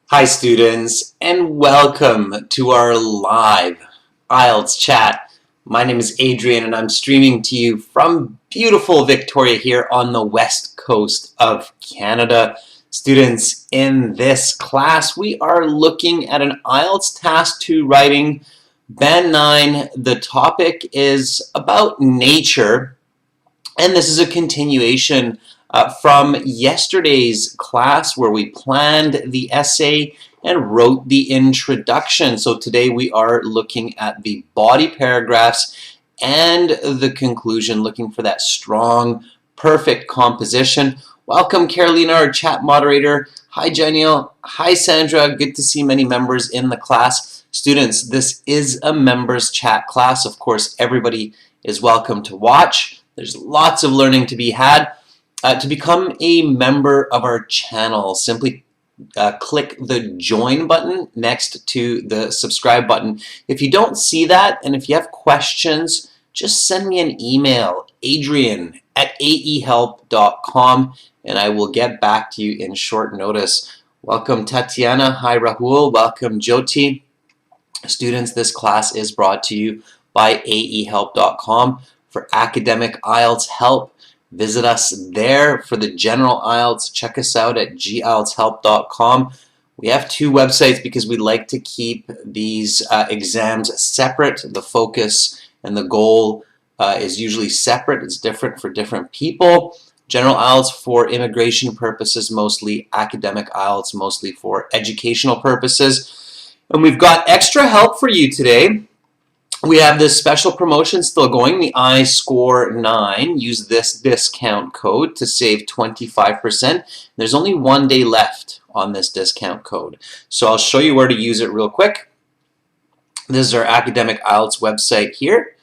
Hi students, and welcome to our live IELTS chat. My name is Adrian and I'm streaming to you from beautiful Victoria here on the west coast of Canada. Students, in this class we are looking at an IELTS Task 2 writing, Band 9. The topic is about nature, and this is a continuation from yesterday's class where we planned the essay and wrote the introduction. So today we are looking at the body paragraphs and the conclusion, looking for that strong, perfect composition. Welcome, Carolina, our chat moderator. Hi, Janiel. Hi, Sandra. Good to see many members in the class. Students, this is a members chat class. Of course, everybody is welcome to watch. There's lots of learning to be had. To become a member of our channel, simply click the join button next to the subscribe button. If you don't see that, and if you have questions, just send me an email, adrian@aehelp.com, and I will get back to you in short notice. Welcome, Tatiana. Hi, Rahul. Welcome, Jyoti. Students, this class is brought to you by aehelp.com. For academic IELTS help, visit us there. For the general IELTS, check us out at gieltshelp.com. We have two websites because we like to keep these exams separate. The focus and the goal is usually separate. It's different for different people. General IELTS for immigration purposes mostly, academic IELTS mostly for educational purposes. And we've got extra help for you today. We have this special promotion still going, the iScore9. Use this discount code to save 25%. There's only 1 day left on this discount code. So I'll show you where to use it real quick. This is our academic IELTS website here.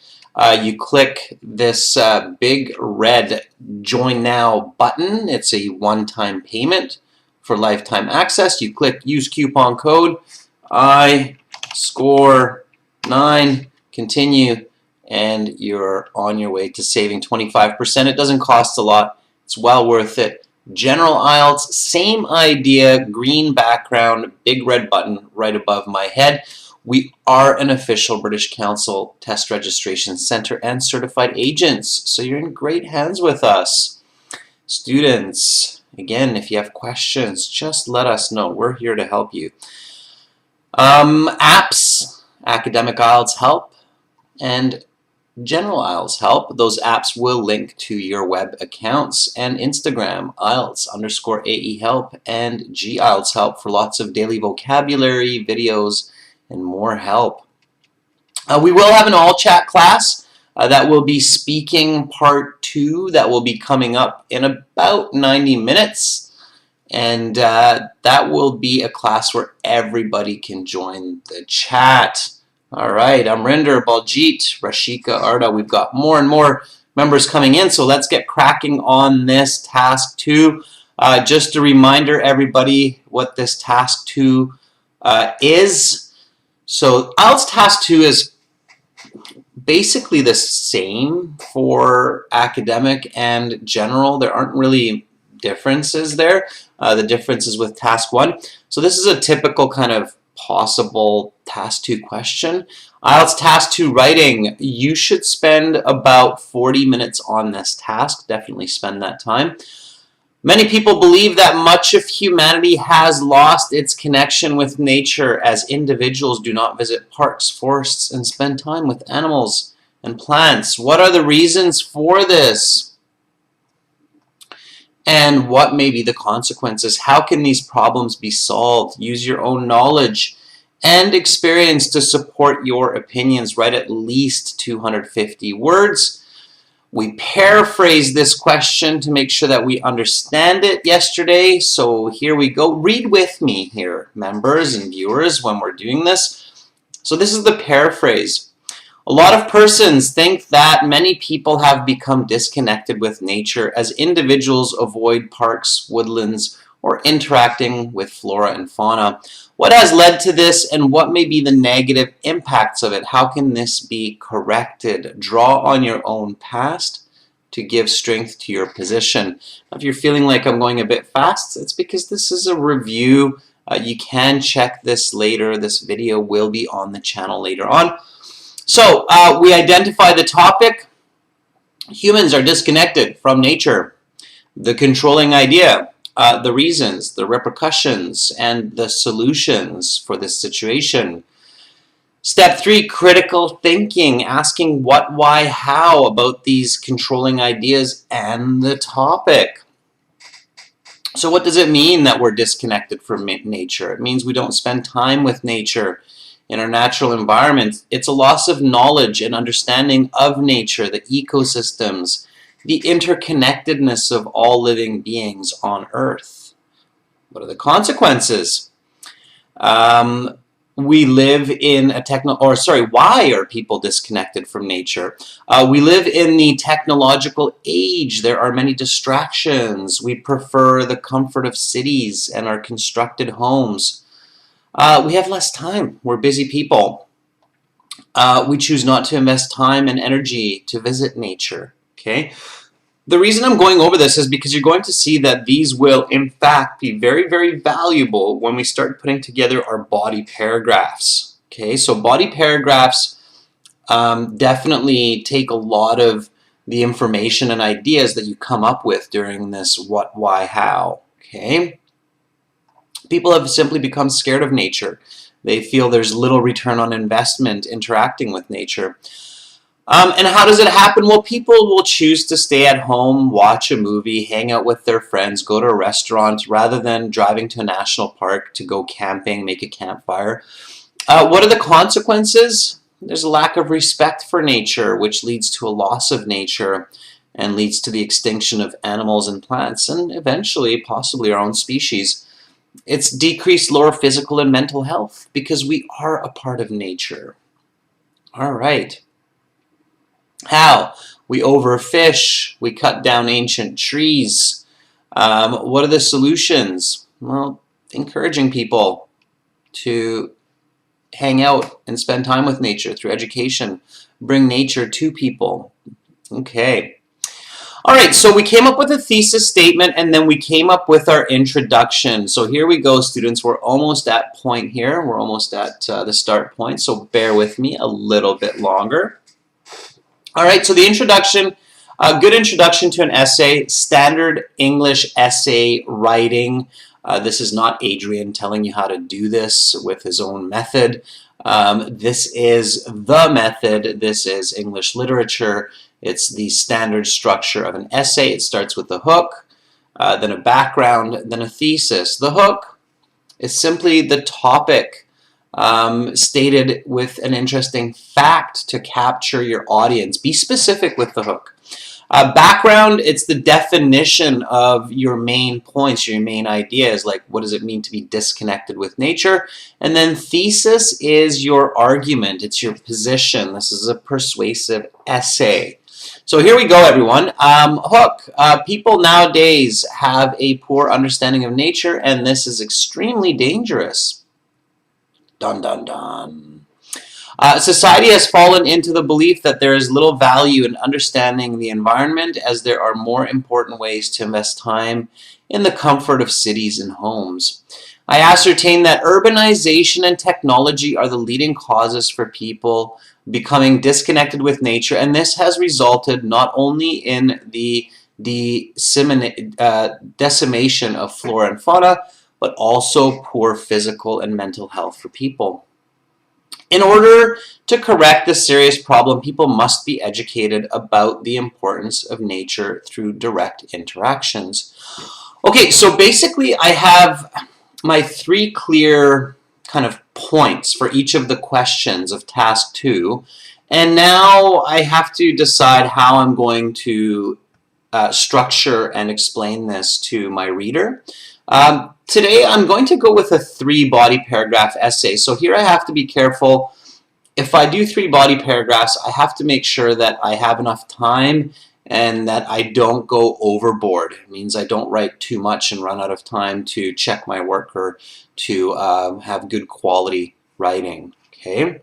You click this big red Join Now button. It's a one-time payment for lifetime access. You click Use Coupon Code iScore9. Continue, and you're on your way to saving 25%. It doesn't cost a lot. It's well worth it. General IELTS, same idea, green background, big red button right above my head. We are an official British Council test registration center and certified agents, so you're in great hands with us. Students, again, if you have questions, just let us know. We're here to help you. Apps, academic IELTS help, and general IELTS help. Those apps will link to your web accounts and Instagram, IELTS_AEhelp and GIELTS help for lots of daily vocabulary, videos, and more help. We will have an all chat class that will be speaking part 2 that will be coming up in about 90 minutes. And that will be a class where everybody can join the chat. All right, Amrinder, Baljit, Rashika, Arda, we've got more and more members coming in, so let's get cracking on this task 2. Just a reminder, everybody, what this task 2 is. So IELTS task 2 is basically the same for academic and general. There aren't really differences there. The difference is with task 1. So this is a typical kind of possible task 2 question. IELTS task 2 writing, you should spend about 40 minutes on this task. Definitely spend that time. Many people believe that much of humanity has lost its connection with nature as individuals do not visit parks, forests, and spend time with animals and plants. What are the reasons for this? And what may be the consequences? How can these problems be solved? Use your own knowledge and experience to support your opinions. Write at least 250 words. We paraphrased this question to make sure that we understand it yesterday. So here we go. Read with me here, members and viewers, when we're doing this. So this is the paraphrase. A lot of persons think that many people have become disconnected with nature as individuals avoid parks, woodlands, or interacting with flora and fauna. What has led to this, and what may be the negative impacts of it? How can this be corrected? Draw on your own past to give strength to your position. If you're feeling like I'm going a bit fast, it's because this is a review You can check this later. This video will be on the channel later on. So we identify the topic. Humans are disconnected from nature. The controlling idea, the reasons, the repercussions, and the solutions for this situation. Step 3, critical thinking, asking what, why, how about these controlling ideas and the topic. So what does it mean that we're disconnected from nature? It means we don't spend time with nature in our natural environment. It's a loss of knowledge and understanding of nature, the ecosystems, the interconnectedness of all living beings on Earth. What are the consequences? We live in a why are people disconnected from nature? We live in the technological age. There are many distractions. We prefer the comfort of cities and our constructed homes. We have less time. We're busy people. We choose not to invest time and energy to visit nature. Okay. The reason I'm going over this is because you're going to see that these will, in fact, be very, very valuable when we start putting together our body paragraphs. Okay, so body paragraphs definitely take a lot of the information and ideas that you come up with during this what, why, how. Okay, people have simply become scared of nature. They feel there's little return on investment interacting with nature. And how does it happen? Well, people will choose to stay at home, watch a movie, hang out with their friends, go to a restaurant, rather than driving to a national park to go camping, make a campfire. What are the consequences? There's a lack of respect for nature, which leads to a loss of nature and leads to the extinction of animals and plants, and eventually, possibly our own species. It's decreased lower physical and mental health because we are a part of nature. All right. How? We overfish, we cut down ancient trees. What are the solutions? Well, encouraging people to hang out and spend time with nature through education, bring nature to people. Okay. All right, so we came up with a thesis statement and then we came up with our introduction. So here we go, students. We're almost at point here. We're almost at the start point, so bear with me a little bit longer. All right, so the introduction, a good introduction to an essay, standard English essay writing. This is not Adrian telling you how to do this with his own method. This is the method. This is English literature. It's the standard structure of an essay. It starts with a hook, then a background, then a thesis. The hook is simply the topic stated with an interesting fact to capture your audience. Be specific with the hook. Background, it's the definition of your main points, your main ideas, like what does it mean to be disconnected with nature? And then thesis is your argument, it's your position. This is a persuasive essay. So here we go, everyone. Hook. People nowadays have a poor understanding of nature, and this is extremely dangerous. Dun, dun, dun. Society has fallen into the belief that there is little value in understanding the environment, as there are more important ways to invest time in the comfort of cities and homes. I ascertain that urbanization and technology are the leading causes for people becoming disconnected with nature, and this has resulted not only in the decimation of flora and fauna, but also poor physical and mental health for people. In order to correct this serious problem, people must be educated about the importance of nature through direct interactions. Okay, so basically I have my 3 clear kind of points for each of the questions of task 2, and now I have to decide how I'm going to structure and explain this to my reader. Today I'm going to go with a 3 body paragraph essay. So here I have to be careful. If I do 3 body paragraphs, I have to make sure that I have enough time and that I don't go overboard. It means I don't write too much and run out of time to check my work or to have good quality writing. Okay.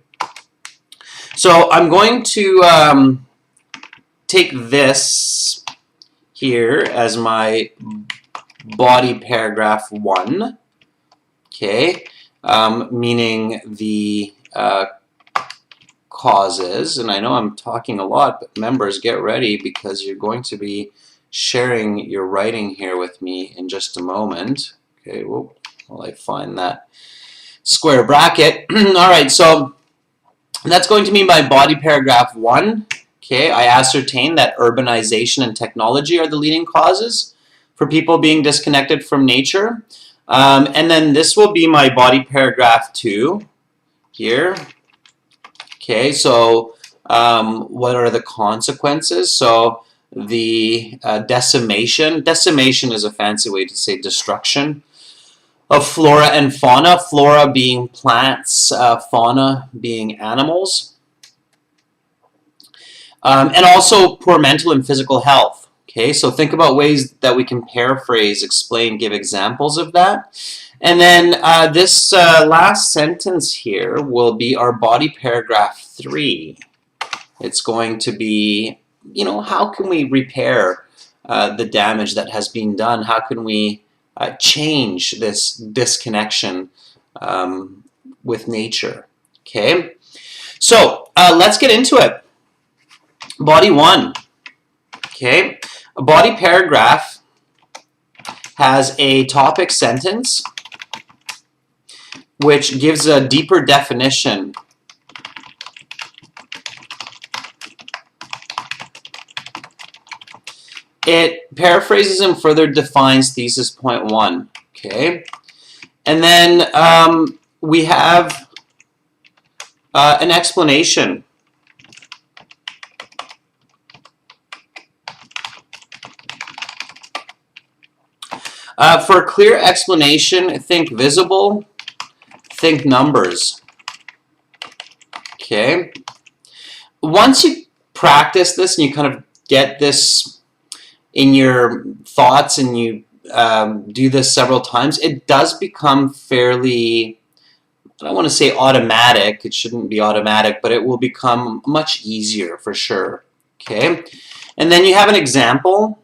So I'm going to take this here as my body paragraph 1. okay, meaning the causes. And I know I'm talking a lot, but members, get ready because you're going to be sharing your writing here with me in just a moment. Okay, well, while I find that square bracket. All right, so that's going to mean by body paragraph 1. Okay, I ascertain that urbanization and technology are the leading causes for people being disconnected from nature. And then this will be my body paragraph 2 here. Okay, so what are the consequences? So the decimation is a fancy way to say destruction of flora and fauna, flora being plants, fauna being animals, and also poor mental and physical health. Okay, so think about ways that we can paraphrase, explain, give examples of that. And then this last sentence here will be our body paragraph 3. It's going to be, you know, how can we repair the damage that has been done? How can we change this disconnection with nature? Okay, so let's get into it. Body 1. Okay, a body paragraph has a topic sentence which gives a deeper definition. It paraphrases and further defines thesis point 1. Okay, and then we have an explanation. For a clear explanation, think visible, think numbers. Okay. Once you practice this and you kind of get this in your thoughts and you do this several times, it does become fairly, I don't want to say automatic, it shouldn't be automatic, but it will become much easier for sure. Okay. And then you have an example.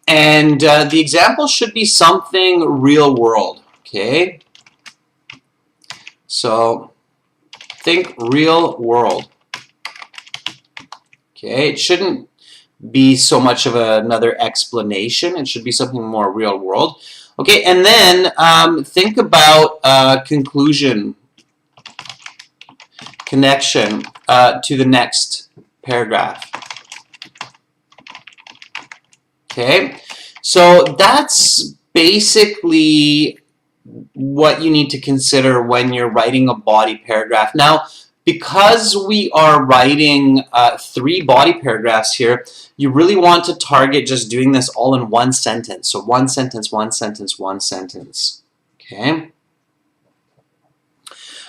And the example should be something real world, okay? So think real world, okay? It shouldn't be so much of another explanation. It should be something more real world. Okay, and then think about conclusion, connection to the next paragraph. Okay, so that's basically what you need to consider when you're writing a body paragraph. Now, because we are writing 3 body paragraphs here, you really want to target just doing this all in one sentence. So one sentence, one sentence, one sentence. Okay.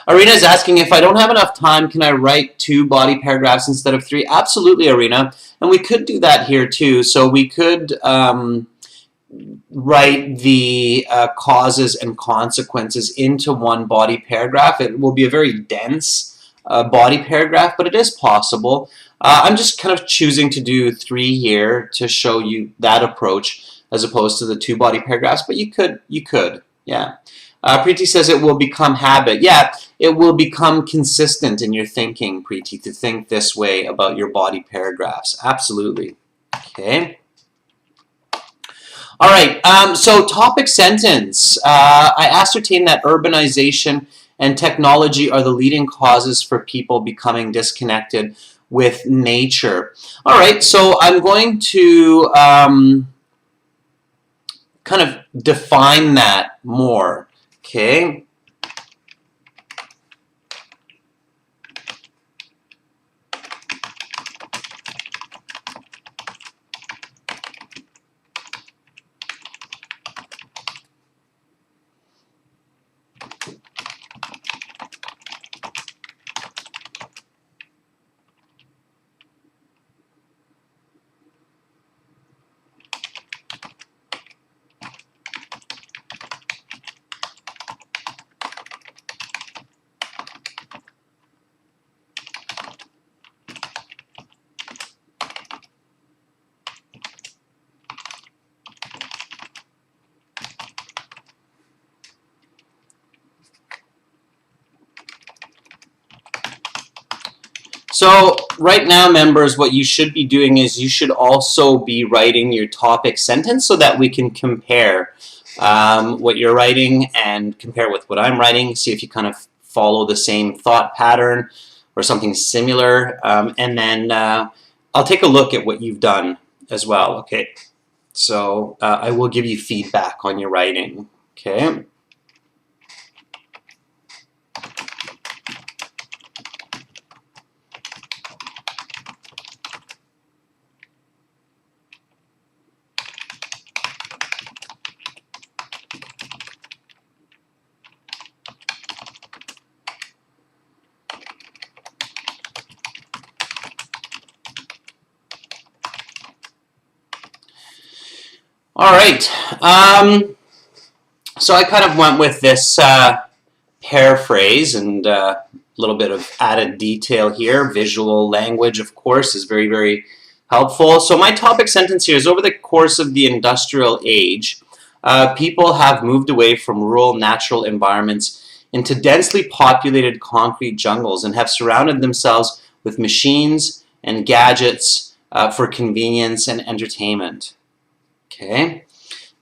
Arena is asking, if I don't have enough time, can I write 2 body paragraphs instead of 3? Absolutely, Arena. And we could do that here too. So we could write the causes and consequences into one body paragraph. It will be a very dense body paragraph, but it is possible. I'm just kind of choosing to do 3 here to show you that approach as opposed to the 2 body paragraphs, but you could, yeah. Preeti says it will become habit. Yeah, it will become consistent in your thinking, Preeti, to think this way about your body paragraphs. Absolutely. Okay. All right, so topic sentence. I ascertain that urbanization and technology are the leading causes for people becoming disconnected with nature. All right, so I'm going to kind of define that more. Okay. So right now, members, what you should be doing is you should also be writing your topic sentence so that we can compare what you're writing and compare with what I'm writing, see if you kind of follow the same thought pattern or something similar, and then I'll take a look at what you've done as well, okay? So I will give you feedback on your writing, okay? All right. So I kind of went with this paraphrase and a little bit of added detail here. Visual language, of course, is very, very helpful. So my topic sentence here is, over the course of the industrial age, people have moved away from rural natural environments into densely populated concrete jungles and have surrounded themselves with machines and gadgets for convenience and entertainment. Okay,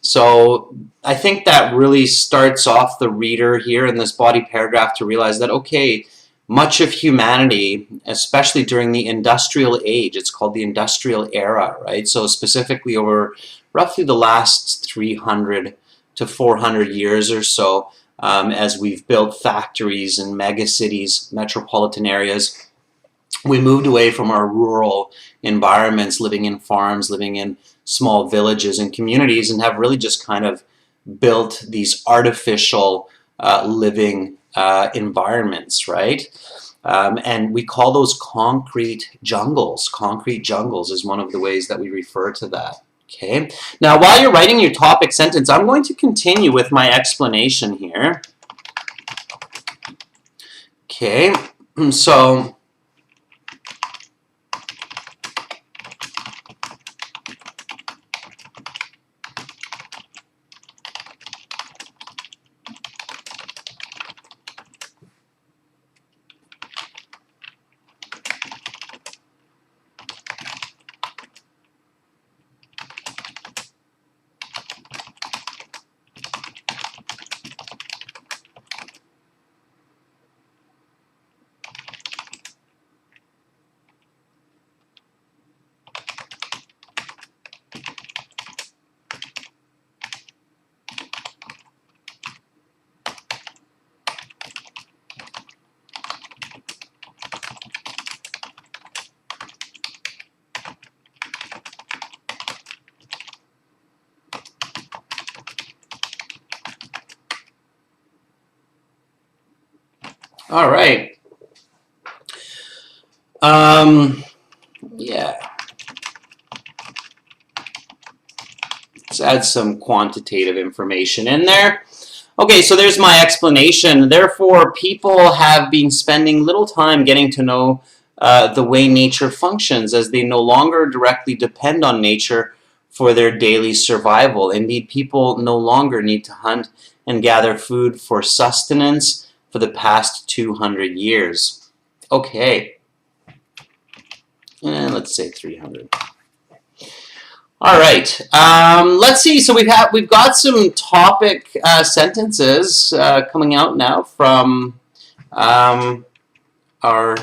so I think that really starts off the reader here in this body paragraph to realize that, okay, much of humanity, especially during the industrial age, it's called the industrial era, right? So specifically over roughly the last 300 to 400 years or so, as we've built factories in megacities, metropolitan areas, we moved away from our rural environments, living in farms, living in small villages and communities, and have really just kind of built these artificial living environments, right? And we call those concrete jungles. Concrete jungles is one of the ways that we refer to that. Okay. Now, while you're writing your topic sentence, I'm going to continue with my explanation here. Okay. So all right. Yeah. Let's add some quantitative information in there. Okay, so there's my explanation. Therefore, people have been spending little time getting to know the way nature functions, as they no longer directly depend on nature for their daily survival. Indeed, people no longer need to hunt and gather food for sustenance for the past 200 years. Okay, and let's say 300. All right. Let's see. So we've got some topic sentences coming out now from our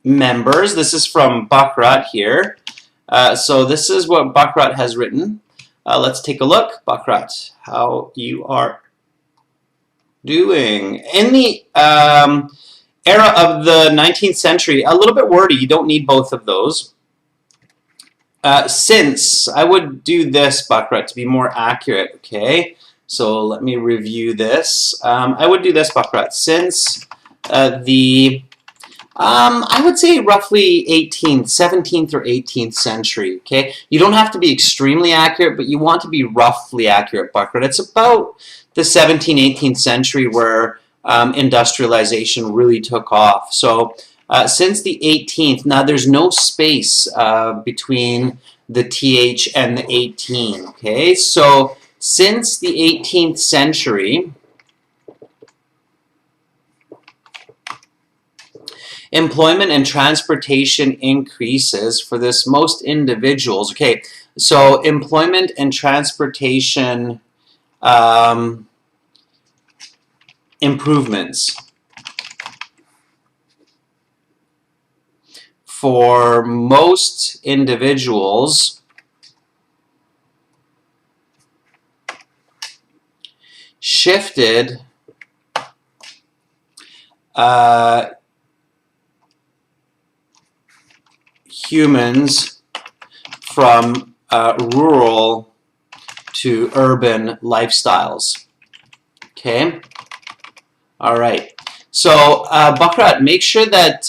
members. This is from Bakrat here. So this is what Bakrat has written. Let's take a look. Bakrat, how you are doing. In the era of the 19th century, a little bit wordy. You don't need both of those. Since, I would do this, Bakrat, to be more accurate, okay? So let me review this. I would do this, Bakrat. Since I would say roughly 17th or 18th century, okay? You don't have to be extremely accurate, but you want to be roughly accurate, Bakrat. It's about the 17th, 18th century where industrialization really took off. So since the 18th, now there's no space between the TH and the 18, okay? So since the 18th century, Employment and transportation increases for this most individuals. Okay, so employment and transportation improvements for most individuals shifted humans from rural to urban lifestyles. Okay? All right. So, Bakrat, make sure that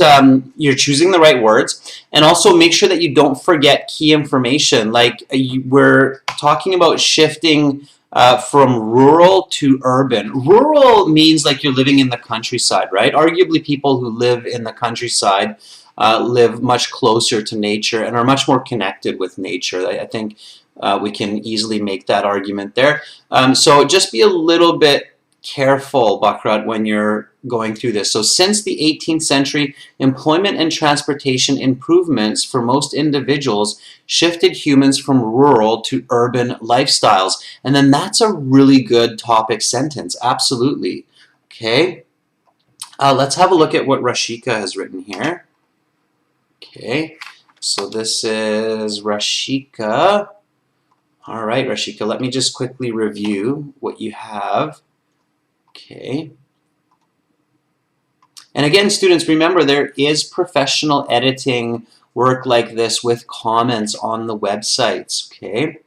you're choosing the right words, and also make sure that you don't forget key information. Like we're talking about shifting from rural to urban. Rural means like you're living in the countryside, right? Arguably, people who live in the countryside live much closer to nature and are much more connected with nature. I think we can easily make that argument there. So just be a little bit careful, Bakrat, when you're going through this. So since the 18th century, employment and transportation improvements for most individuals shifted humans from rural to urban lifestyles. And then that's a really good topic sentence. Absolutely. Okay. Let's have a look at what Rashika has written here. Okay. So this is Rashika. All right, Rashika, let me just quickly review what you have. Okay. And again, students, remember there is professional editing work like this with comments on the websites. Okay.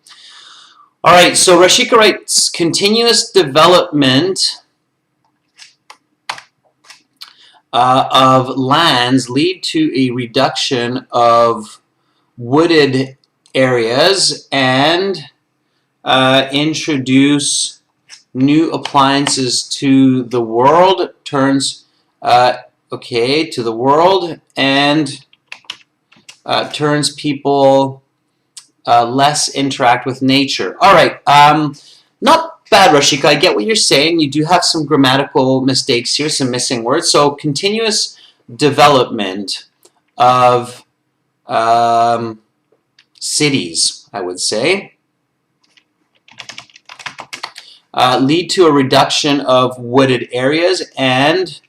All right, so Rashika writes, continuous development of lands lead to a reduction of wooded areas and introduce new appliances to the world, turns to the world, and turns people less interact with nature. All right, not bad, Rashika. I get what you're saying. You do have some grammatical mistakes here, some missing words. So continuous development of cities, I would say. Lead to a reduction of wooded areas and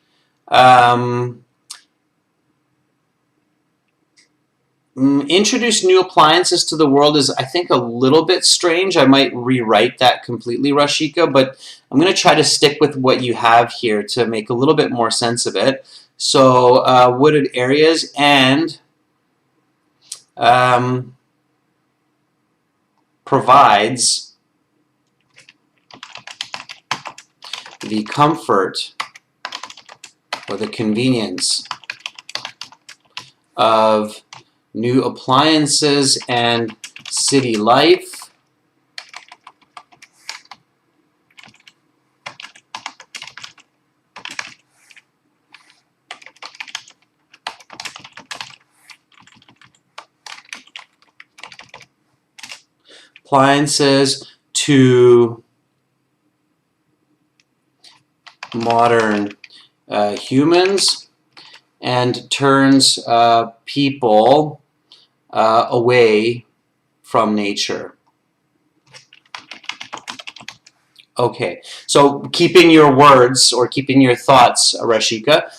introduce new appliances to the world is, I think, a little bit strange. I might rewrite that completely, Rashika, but I'm going to try to stick with what you have here to make a little bit more sense of it. So wooded areas and provides the comfort or the convenience of new appliances and city life. Appliances to modern humans and turns people away from nature. Okay, so keeping your words or keeping your thoughts, Rashika,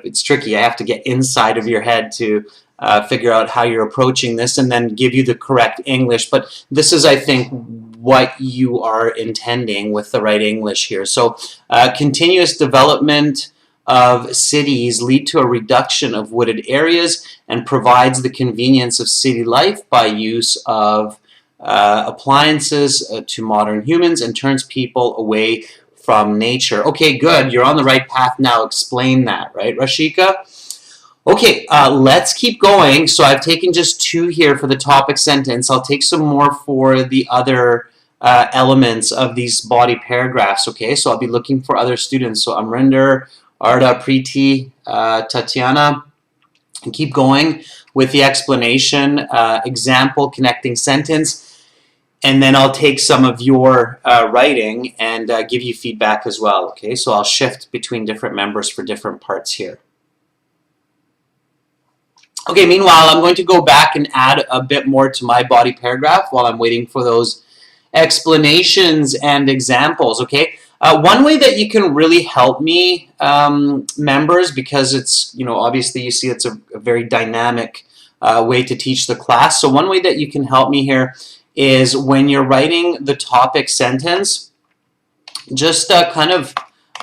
it's tricky. I have to get inside of your head to figure out how you're approaching this and then give you the correct English. But this is, I think, what you are intending with the right English here. So continuous development of cities lead to a reduction of wooded areas and provides the convenience of city life by use of appliances to modern humans and turns people away from nature. Okay, good. You're on the right path now. Explain that, right, Rashika? Okay, let's keep going. So I've taken just 2 here for the topic sentence. I'll take some more for the other elements of these body paragraphs, okay? So I'll be looking for other students. So Amrinder, Arda, Preeti, Tatiana, and keep going with the explanation, example, connecting sentence, and then I'll take some of your writing and give you feedback as well, okay? So I'll shift between different members for different parts here. Okay, meanwhile, I'm going to go back and add a bit more to my body paragraph while I'm waiting for those explanations and examples, okay? One way that you can really help me, members, because it's, obviously you see it's a very dynamic way to teach the class. So one way that you can help me here is when you're writing the topic sentence, just kind of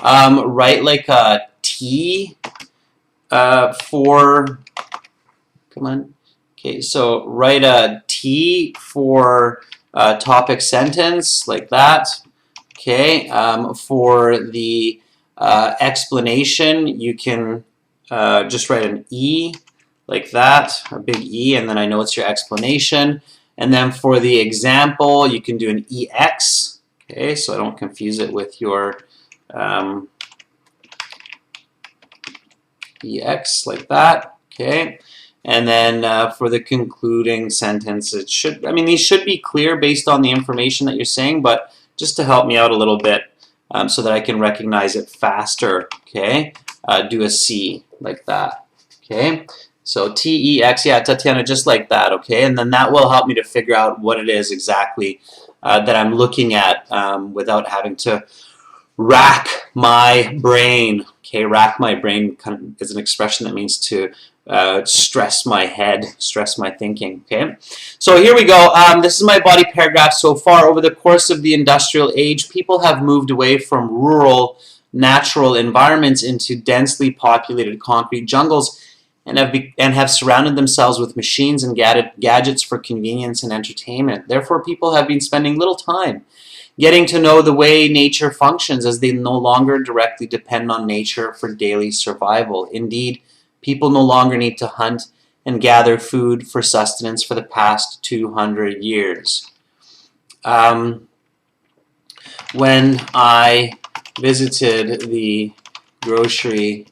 write like a T for, come on. Okay, so write a T for topic sentence like that. Okay, for the explanation, you can just write an E like that, a big E, and then I know it's your explanation. And then for the example, you can do an EX. Okay, so I don't confuse it with your EX like that. Okay. And then for the concluding sentence, it should, these should be clear based on the information that you're saying, but just to help me out a little bit so that I can recognize it faster, okay, do a C like that, okay? So TEX, yeah, Tatiana, just like that, okay? And then that will help me to figure out what it is exactly that I'm looking at without having to rack my brain. Okay, rack my brain is an expression that means to stress my head, stress my thinking. Okay, so here we go. This is my body paragraph so far. Over the course of the industrial age, people have moved away from rural, natural environments into densely populated concrete jungles and have surrounded themselves with machines and gadgets for convenience and entertainment. Therefore, people have been spending little time getting to know the way nature functions, as they no longer directly depend on nature for daily survival. Indeed, people no longer need to hunt and gather food for sustenance for the past 200 years. When I visited the grocery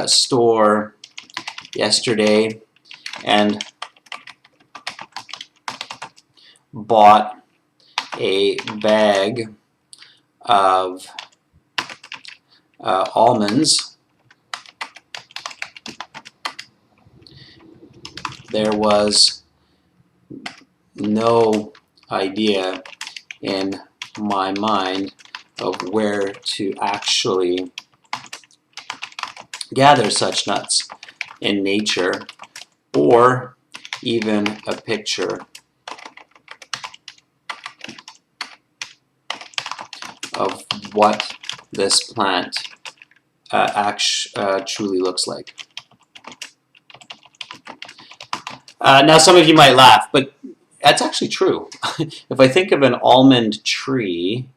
store yesterday and bought a bag of almonds, there was no idea in my mind of where to actually gather such nuts in nature, or even a picture of what this plant truly looks like. Now some of you might laugh, but that's actually true. If I think of an almond tree,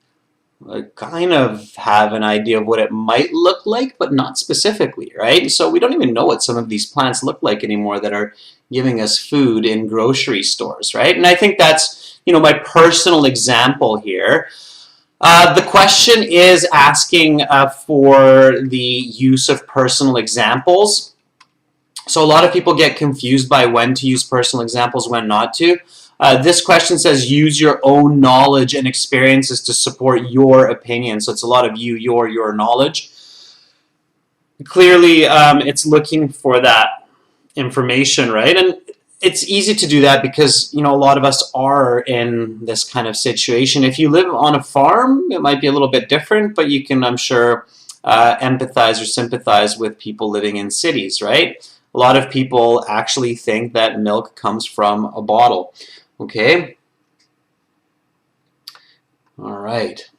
I kind of have an idea of what it might look like, but not specifically, right? So we don't even know what some of these plants look like anymore that are giving us food in grocery stores, right? And I think that's, my personal example here. The question is asking for the use of personal examples. So a lot of people get confused by when to use personal examples, when not to. This question says use your own knowledge and experiences to support your opinion. So it's a lot of your knowledge. Clearly, it's looking for that information, right? And it's easy to do that because, a lot of us are in this kind of situation. If you live on a farm, it might be a little bit different, but you can, I'm sure, empathize or sympathize with people living in cities, right? A lot of people actually think that milk comes from a bottle. Okay? All right.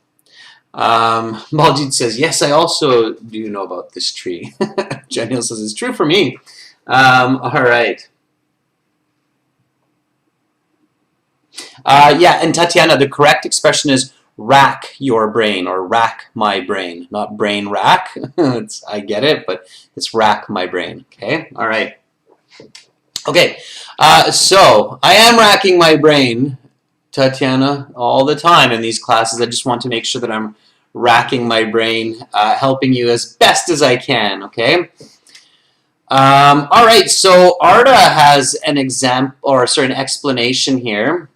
Maljit says, yes, I also do know about this tree. Janiel says, it's true for me. All right. Yeah, and Tatiana, the correct expression is rack your brain, or rack my brain, not brain rack. I get it, but it's rack my brain. Okay, all right. Okay, so I am racking my brain, Tatiana, all the time in these classes. I just want to make sure that I'm racking my brain, helping you as best as I can. Okay. All right, so Arda has an example, or sorry, an explanation here.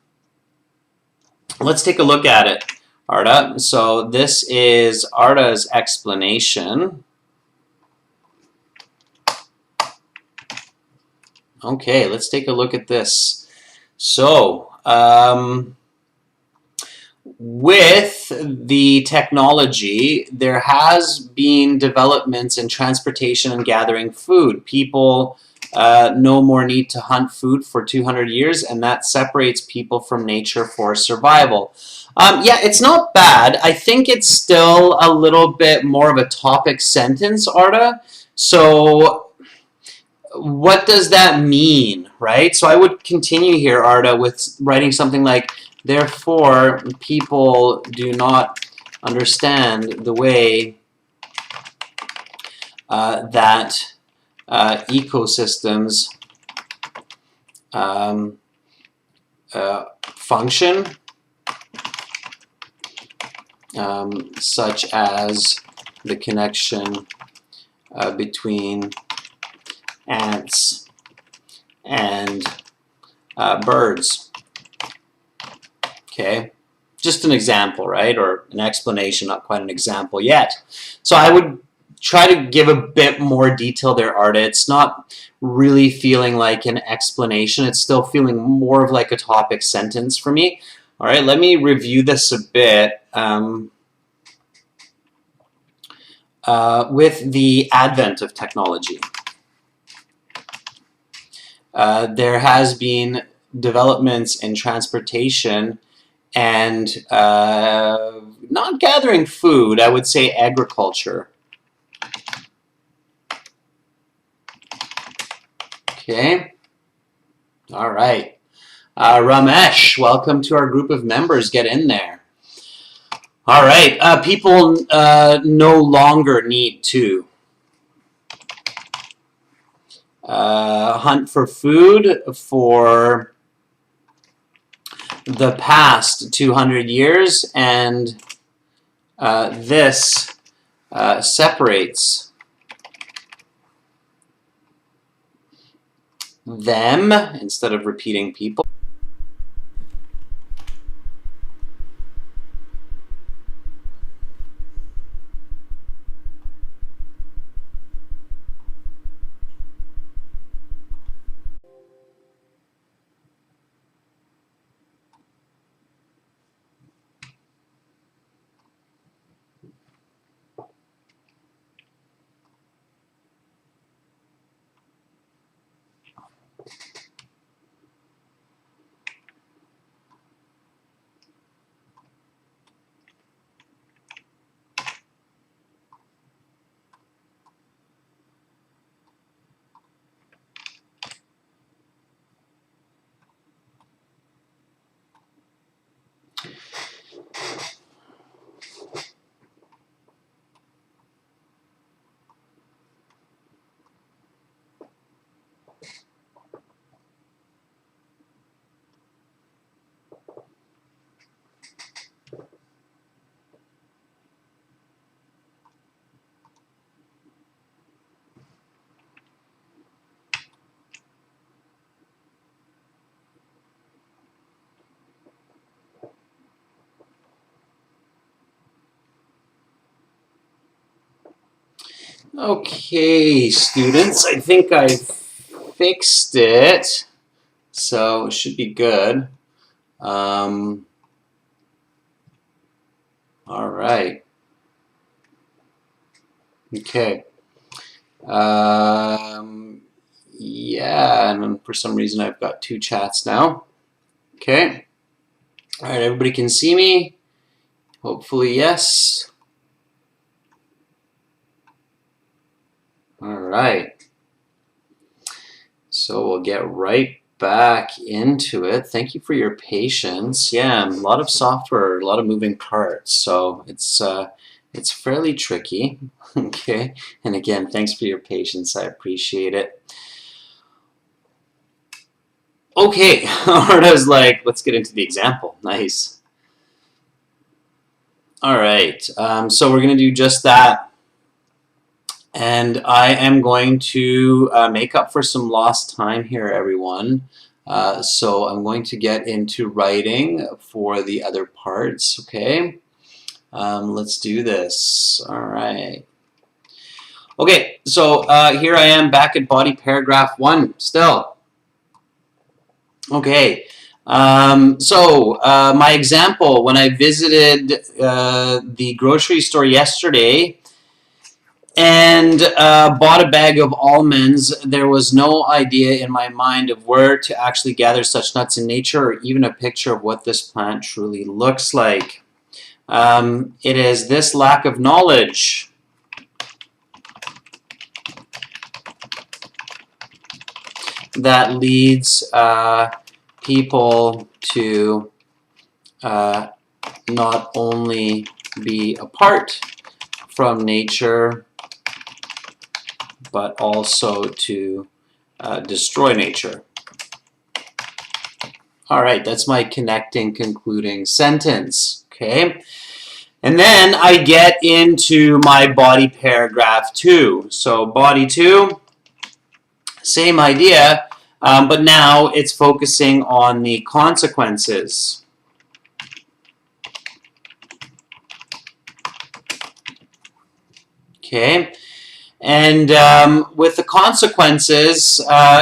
Let's take a look at it, Arda. So this is Arda's explanation. Okay, let's take a look at this. So, with the technology, there has been developments in transportation and gathering food. People no more need to hunt food for 200 years, and that separates people from nature for survival. Yeah, it's not bad. I think it's still a little bit more of a topic sentence, Arda. So what does that mean, right? So I would continue here, Arda, with writing something like, therefore, people do not understand the way that ecosystems um, function, such as the connection between ants and birds. Okay, just an example, right? Or an explanation, not quite an example yet. So I would try to give a bit more detail there, Arda. It's not really feeling like an explanation. It's still feeling more of like a topic sentence for me. All right, let me review this a bit. With the advent of technology, there has been developments in transportation and not gathering food, I would say agriculture. Okay, all right. Ramesh, welcome to our group of members. Get in there. All right, people no longer need to hunt for food for the past 200 years, and this separates them, instead of repeating people. Okay, students, I think I fixed it, so it should be good. All right. Okay. Yeah, and for some reason I've got two chats now. Okay. All right, everybody can see me? Hopefully, yes. All right. So we'll get right back into it. Thank you for your patience. Yeah, a lot of software, a lot of moving parts, so it's fairly tricky. Okay, and again, thanks for your patience. I appreciate it. Okay, Arda's like, let's get into the example. Nice. All right, so we're going to do just that. And I am going to make up for some lost time here, everyone. So I'm going to get into writing for the other parts, okay? Let's do this. All right. Okay, so here I am back at body paragraph 1 still. Okay, my example, when I visited the grocery store yesterday and bought a bag of almonds, there was no idea in my mind of where to actually gather such nuts in nature or even a picture of what this plant truly looks like. It is this lack of knowledge that leads people to not only be apart from nature, but also to destroy nature. All right, that's my connecting, concluding sentence. Okay, and then I get into my body paragraph 2. So body 2, same idea, but now it's focusing on the consequences. Okay, and with the consequences,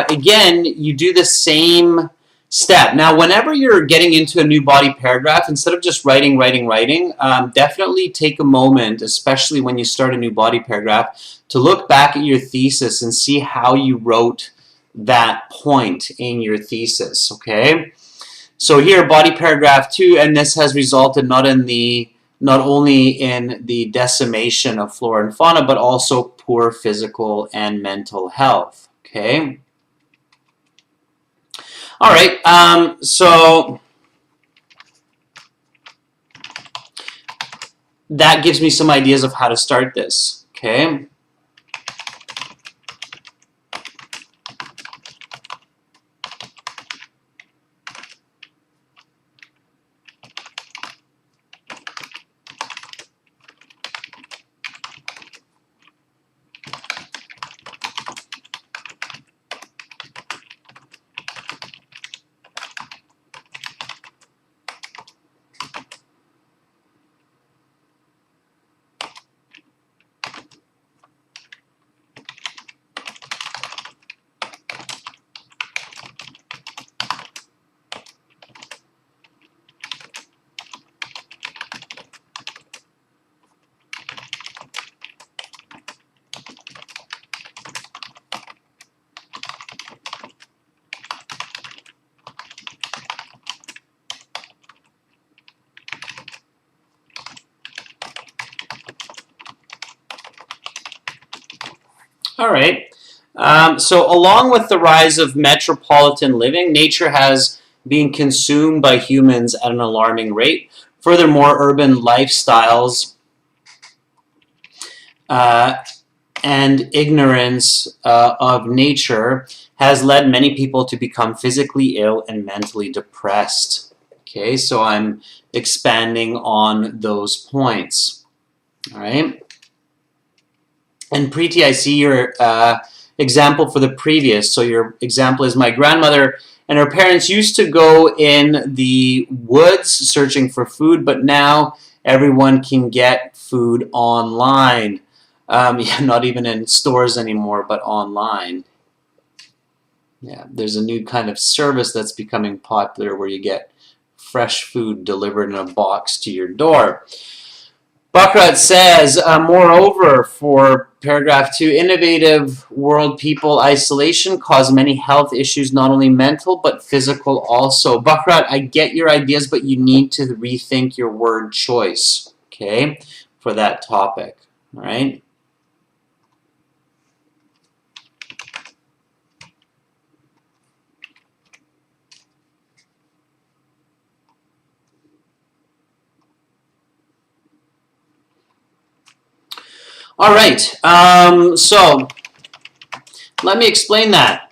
again, you do the same step. Now, whenever you're getting into a new body paragraph, instead of just writing, definitely take a moment, especially when you start a new body paragraph, to look back at your thesis and see how you wrote that point in your thesis, okay? So here, body paragraph 2, and this has resulted not only in the decimation of flora and fauna, but also poor physical and mental health. Okay. All right. So that gives me some ideas of how to start this. Okay. All right. So along with the rise of metropolitan living, nature has been consumed by humans at an alarming rate. Furthermore, urban lifestyles uh, and ignorance of nature has led many people to become physically ill and mentally depressed. Okay, so I'm expanding on those points. All right. And Preeti, I see your example for the previous. So your example is my grandmother and her parents used to go in the woods searching for food, but now everyone can get food online. Yeah, not even in stores anymore, but online. Yeah, there's a new kind of service that's becoming popular where you get fresh food delivered in a box to your door. Buckrat says, moreover, for paragraph 2, innovative world people isolation cause many health issues, not only mental, but physical also. Buckrat, I get your ideas, but you need to rethink your word choice, okay, for that topic, all right? All right, so let me explain that.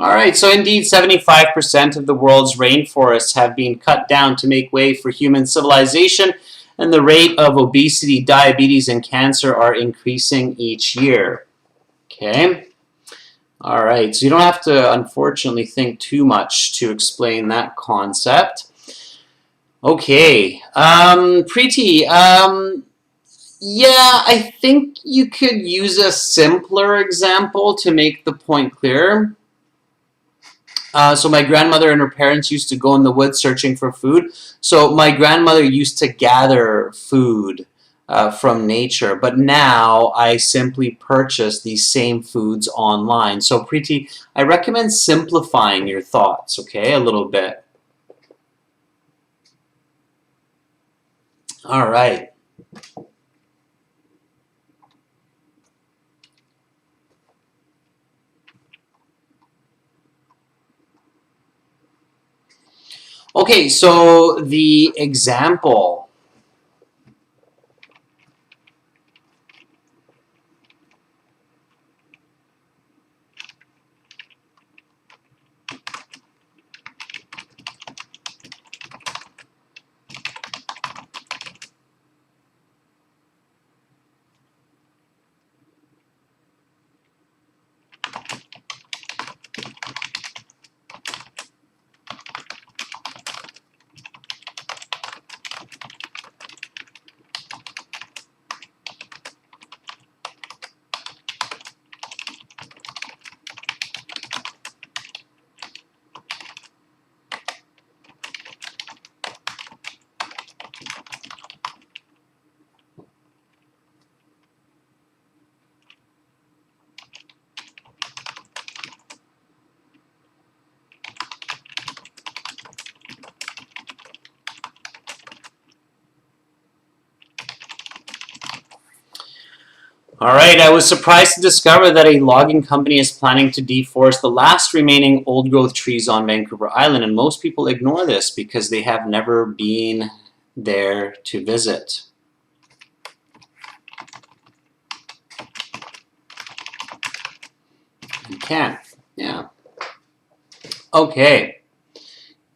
All right, so indeed 75% of the world's rainforests have been cut down to make way for human civilization, and the rate of obesity, diabetes, and cancer are increasing each year. Okay? All right, so you don't have to, unfortunately, think too much to explain that concept. Okay, Preeti, yeah, I think you could use a simpler example to make the point clearer. So my grandmother and her parents used to go in the woods searching for food. So my grandmother used to gather food from nature, but now I simply purchase these same foods online. So Preeti, I recommend simplifying your thoughts, okay, a little bit. All right. Okay, so the example. All right, I was surprised to discover that a logging company is planning to deforest the last remaining old-growth trees on Vancouver Island, and most people ignore this because they have never been there to visit. You can, yeah. Okay,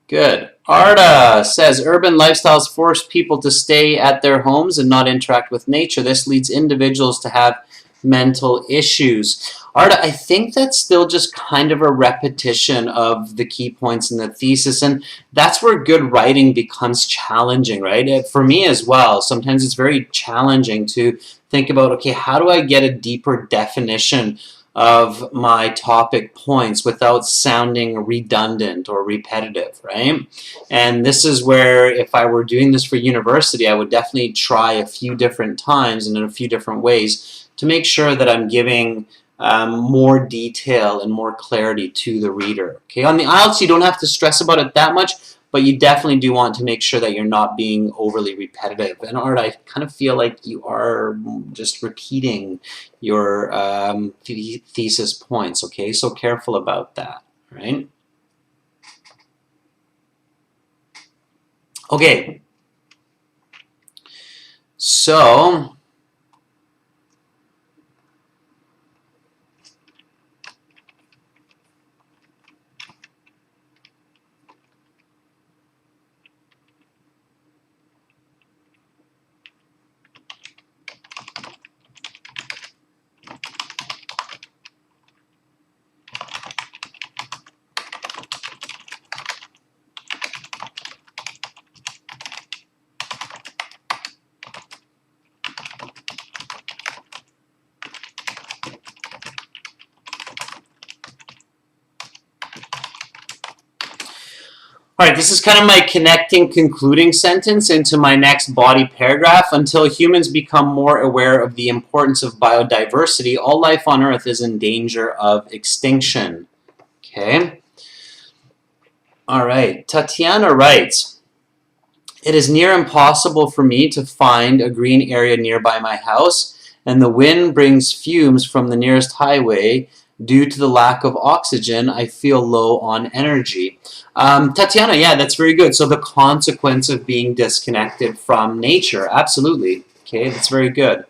good. Arda says urban lifestyles force people to stay at their homes and not interact with nature. This leads individuals to have mental issues. Arda, I think that's still just kind of a repetition of the key points in the thesis, and that's where good writing becomes challenging, right? For me as well, sometimes it's very challenging to think about, okay, how do I get a deeper definition of my topic points without sounding redundant or repetitive, right? And this is where, if I were doing this for university, I would definitely try a few different times and in a few different ways to make sure that I'm giving more detail and more clarity to the reader. Okay, on the IELTS, you don't have to stress about it that much, but you definitely do want to make sure that you're not being overly repetitive. And Art, I kind of feel like you are just repeating your thesis points, okay? So careful about that, right? Okay, so all right, this is kind of my connecting concluding sentence into my next body paragraph. Until humans become more aware of the importance of biodiversity, all life on Earth is in danger of extinction. Okay. All right, Tatiana writes, it is near impossible for me to find a green area nearby my house, and the wind brings fumes from the nearest highway. Due to the lack of oxygen, I feel low on energy. Tatiana, yeah, that's very good. So the consequence of being disconnected from nature, absolutely. Okay, that's very good.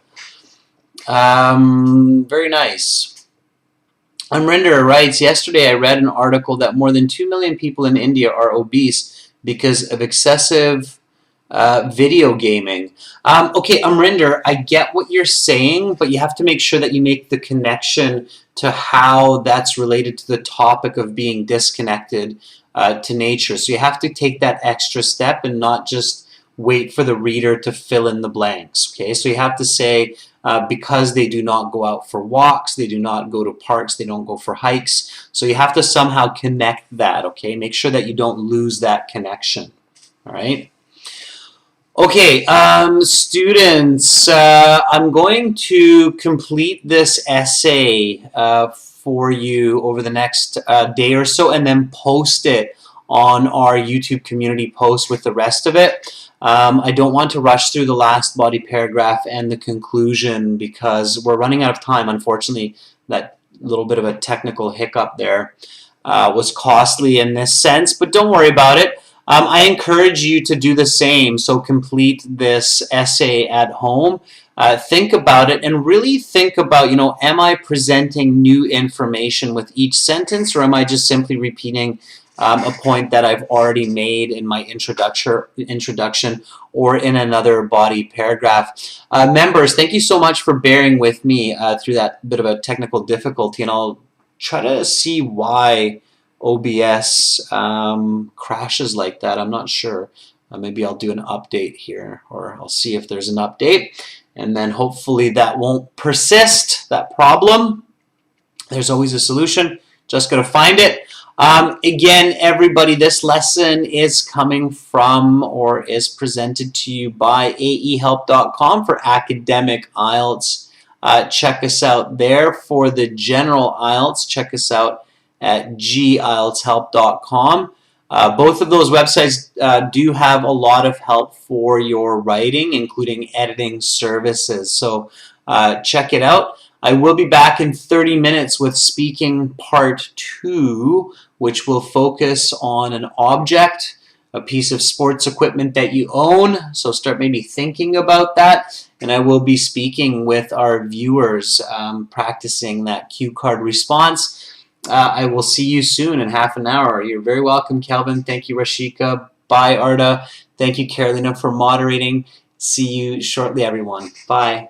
Very nice. Amrinder writes, yesterday I read an article that more than 2 million people in India are obese because of excessive video gaming. Okay, Amrinder, I get what you're saying, but you have to make sure that you make the connection to how that's related to the topic of being disconnected to nature. So you have to take that extra step and not just wait for the reader to fill in the blanks. Okay, so you have to say, because they do not go out for walks, they do not go to parks, they don't go for hikes. So you have to somehow connect that, okay? Make sure that you don't lose that connection, all right? Okay, students, I'm going to complete this essay for you over the next day or so and then post it on our YouTube community post with the rest of it. I don't want to rush through the last body paragraph and the conclusion because we're running out of time. Unfortunately, that little bit of a technical hiccup there was costly in this sense, but don't worry about it. I encourage you to do the same. So complete this essay at home. Think about it and really think about, am I presenting new information with each sentence, or am I just simply repeating a point that I've already made in my introduction or in another body paragraph? Members, thank you so much for bearing with me through that bit of a technical difficulty, and I'll try to see why OBS crashes like that. I'm not sure. Maybe I'll do an update here, or I'll see if there's an update, and then hopefully that won't persist, that problem. There's always a solution. Just got to find it. Again, everybody, this lesson is coming from or is presented to you by aehelp.com for academic IELTS. Check us out there. For the general IELTS, check us out at gieltshelp.com. Both of those websites do have a lot of help for your writing, including editing services. So check it out. I will be back in 30 minutes with speaking part 2, which will focus on an object, a piece of sports equipment that you own. So start maybe thinking about that. And I will be speaking with our viewers, practicing that cue card response. I will see you soon in half an hour. You're very welcome, Kelvin. Thank you, Rashika. Bye, Arda. Thank you, Carolina, for moderating. See you shortly, everyone. Bye.